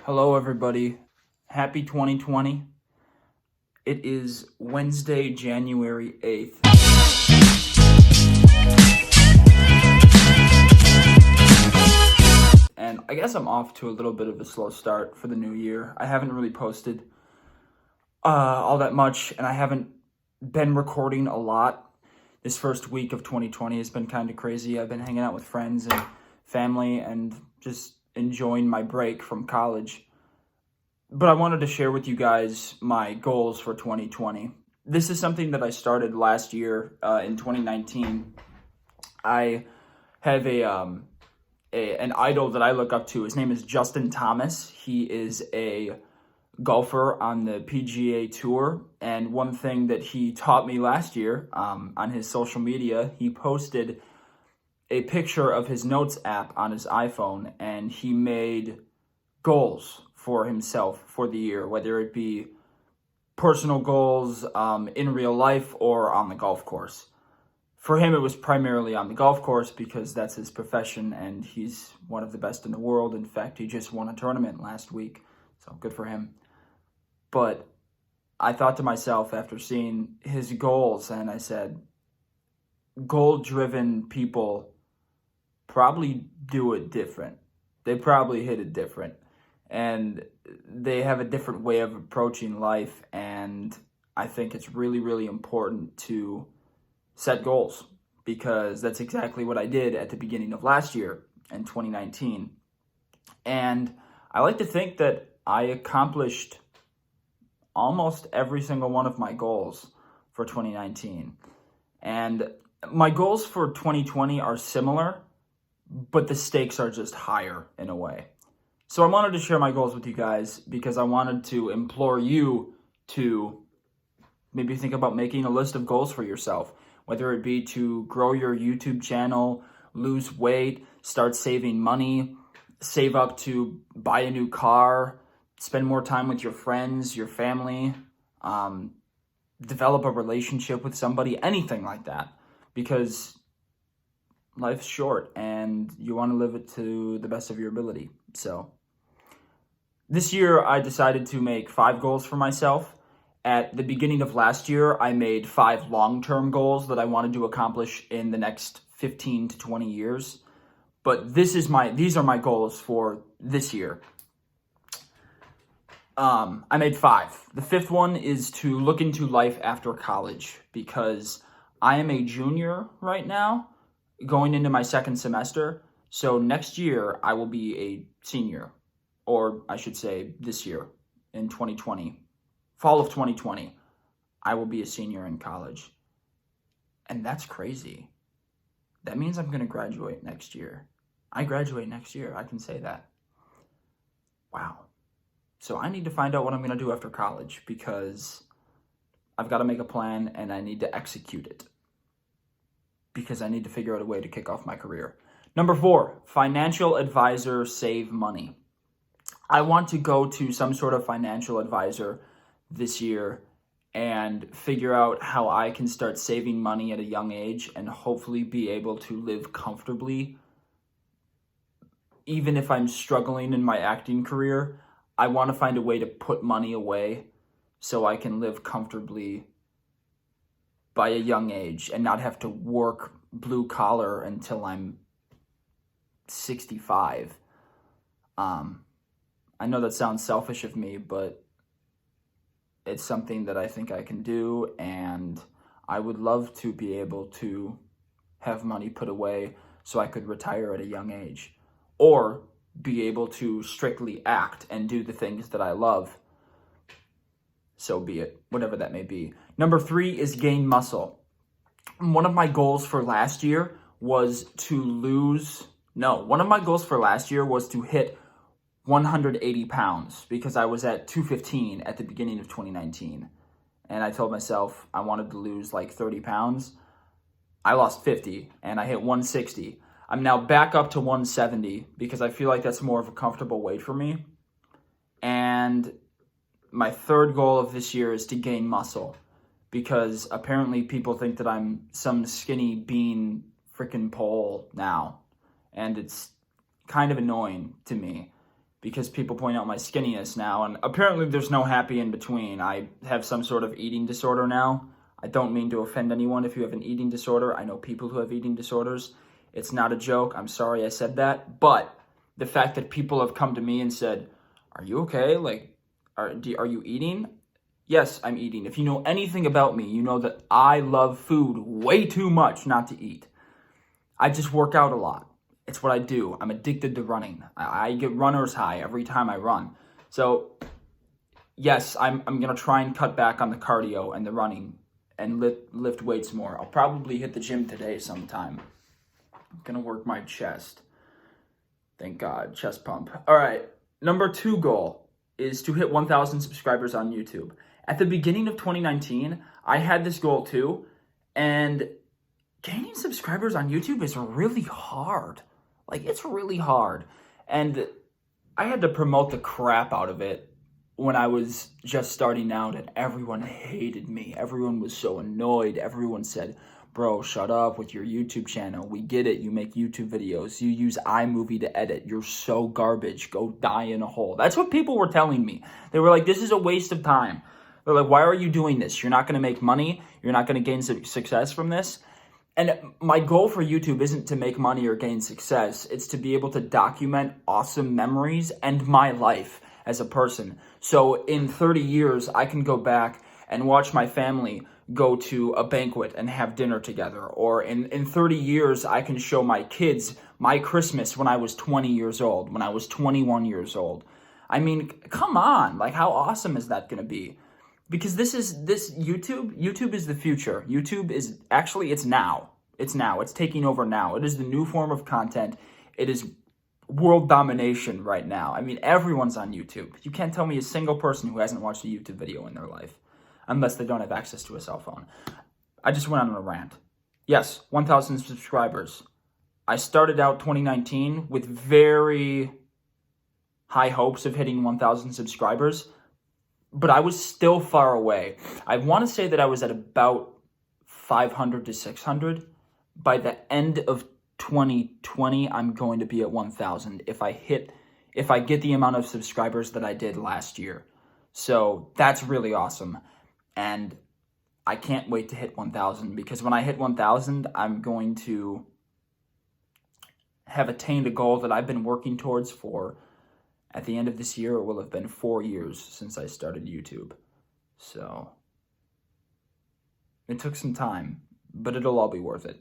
Hello, everybody. Happy 2020. It is Wednesday, January 8th. And I guess I'm off to a little bit of a slow start for the new year. I haven't really posted all that much, and I haven't been recording a lot. This first week of 2020 has been kind of crazy. I've been hanging out with friends and family and just enjoying my break from college. But I wanted to share with you guys my goals for 2020. This is something that I started last year in 2019. I have an idol that I look up to. His name is Justin Thomas. He is a golfer on the PGA Tour, and one thing that he taught me last year on his social media, he posted a picture of his notes app on his iPhone, and he made goals for himself for the year, whether it be personal goals in real life or on the golf course. For him, it was primarily on the golf course because that's his profession and he's one of the best in the world. In fact, he just won a tournament last week, so good for him. But I thought to myself after seeing his goals, and I said, goal-driven people probably do it different. They probably hit it different. And they have a different way of approaching life, and I think it's really, really important to set goals, because that's exactly what I did at the beginning of last year in 2019. And I like to think that I accomplished almost every single one of my goals for 2019. And my goals for 2020 are similar, but the stakes are just higher in a way. So I wanted to share my goals with you guys because I wanted to implore you to maybe think about making a list of goals for yourself, whether it be to grow your YouTube channel, lose weight, start saving money, save up to buy a new car, spend more time with your friends, your family, develop a relationship with somebody, anything like that, because life's short and you want to live it to the best of your ability. So this year, I decided to make 5 goals for myself. At the beginning of last year, I made 5 long-term goals that I wanted to accomplish in the next 15 to 20 years. But these are my goals for this year. I made 5. The 5th one is to look into life after college, because I am a junior right now, going into my 2nd semester. So next year, I will be a senior. Or I should say this year, in 2020, fall of 2020, I will be a senior in college. And that's crazy. That means I'm going to graduate next year. I graduate next year, I can say that. Wow. So I need to find out what I'm going to do after college, because I've got to make a plan and I need to execute it, because I need to figure out a way to kick off my career. Number 4, financial advisor, save money. I want to go to some sort of financial advisor this year and figure out how I can start saving money at a young age and hopefully be able to live comfortably. Even if I'm struggling in my acting career, I want to find a way to put money away so I can live comfortably by a young age and not have to work blue collar until I'm 65. I know that sounds selfish of me, but it's something that I think I can do, and I would love to be able to have money put away so I could retire at a young age, or be able to strictly act and do the things that I love. So be it, whatever that may be. Number 3 is gain muscle. One of my goals for last year was to hit 180 pounds, because I was at 215 at the beginning of 2019. And I told myself I wanted to lose like 30 pounds. I lost 50 and I hit 160. I'm now back up to 170 because I feel like that's more of a comfortable weight for me. And my 3rd goal of this year is to gain muscle, because apparently people think that I'm some skinny bean freaking pole now. And it's kind of annoying to me, because people point out my skinniness now, and apparently there's no happy in between. I have some sort of eating disorder now. I don't mean to offend anyone if you have an eating disorder. I know people who have eating disorders. It's not a joke. I'm sorry I said that. But the fact that people have come to me and said, are you okay? Like, are you eating? Yes, I'm eating. If you know anything about me, you know that I love food way too much not to eat. I just work out a lot. It's what I do. I'm addicted to running. I get runner's high every time I run. So, yes, I'm going to try and cut back on the cardio and the running and lift weights more. I'll probably hit the gym today sometime. I'm going to work my chest. Thank God, chest pump. All right, number 2 goal is to hit 1,000 subscribers on YouTube. At the beginning of 2019, I had this goal too, and gaining subscribers on YouTube is really hard. Like, it's really hard. And I had to promote the crap out of it when I was just starting out, and everyone hated me. Everyone was so annoyed. Everyone said, bro, shut up with your YouTube channel. We get it. You make YouTube videos. You use iMovie to edit. You're so garbage. Go die in a hole. That's what people were telling me. They were like, this is a waste of time. They're like, why are you doing this? You're not going to make money. You're not going to gain success from this. And my goal for YouTube isn't to make money or gain success. It's to be able to document awesome memories and my life as a person. So in 30 years, I can go back and watch my family go to a banquet and have dinner together. Or in 30 years, I can show my kids my Christmas when I was 20 years old, when I was 21 years old. I mean, come on. Like, how awesome is that going to be? Because YouTube is the future. YouTube is actually, it's now. It's now. It's taking over now. It is the new form of content. It is world domination right now. I mean, everyone's on YouTube. You can't tell me a single person who hasn't watched a YouTube video in their life, unless they don't have access to a cell phone. I just went on a rant. Yes, 1,000 subscribers. I started out 2019 with very high hopes of hitting 1,000 subscribers. But I was still far away. I want to say that I was at about 500 to 600. By the end of 2020, I'm going to be at 1,000 if I get the amount of subscribers that I did last year. So that's really awesome. And I can't wait to hit 1,000, because when I hit 1,000, I'm going to have attained a goal that I've been working towards for, at the end of this year, it will have been 4 years since I started YouTube. So it took some time, but it'll all be worth it.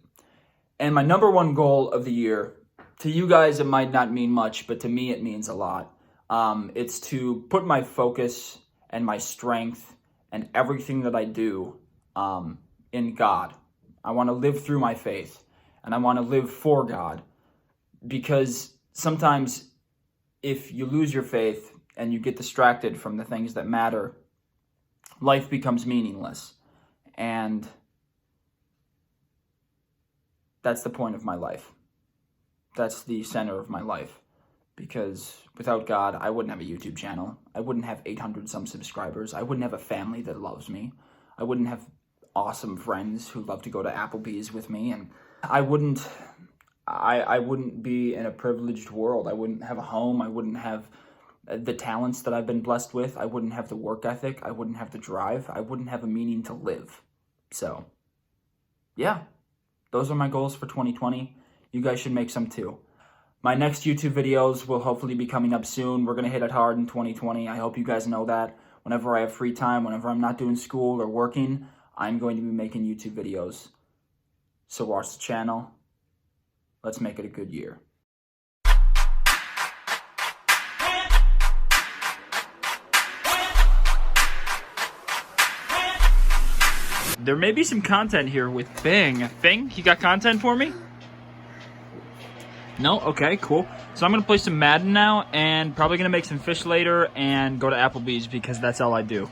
And my number 1 goal of the year, to you guys it might not mean much, but to me it means a lot. It's to put my focus and my strength and everything that I do in God. I want to live through my faith, and I want to live for God, because sometimes if you lose your faith and you get distracted from the things that matter, life becomes meaningless. And that's the point of my life. That's the center of my life. Because without God, I wouldn't have a YouTube channel. I wouldn't have 800 some subscribers. I wouldn't have a family that loves me. I wouldn't have awesome friends who love to go to Applebee's with me. And I wouldn't be in a privileged world. I wouldn't have a home. I wouldn't have the talents that I've been blessed with. I wouldn't have the work ethic. I wouldn't have the drive. I wouldn't have a meaning to live. So, yeah, those are my goals for 2020. You guys should make some too. My next YouTube videos will hopefully be coming up soon. We're going to hit it hard in 2020. I hope you guys know that. Whenever I have free time, whenever I'm not doing school or working, I'm going to be making YouTube videos. So watch the channel. Let's make it a good year. There may be some content here with Bing. Bing, you got content for me? No? Okay, cool. So I'm going to play some Madden now, and probably going to make some fish later and go to Applebee's, because that's all I do.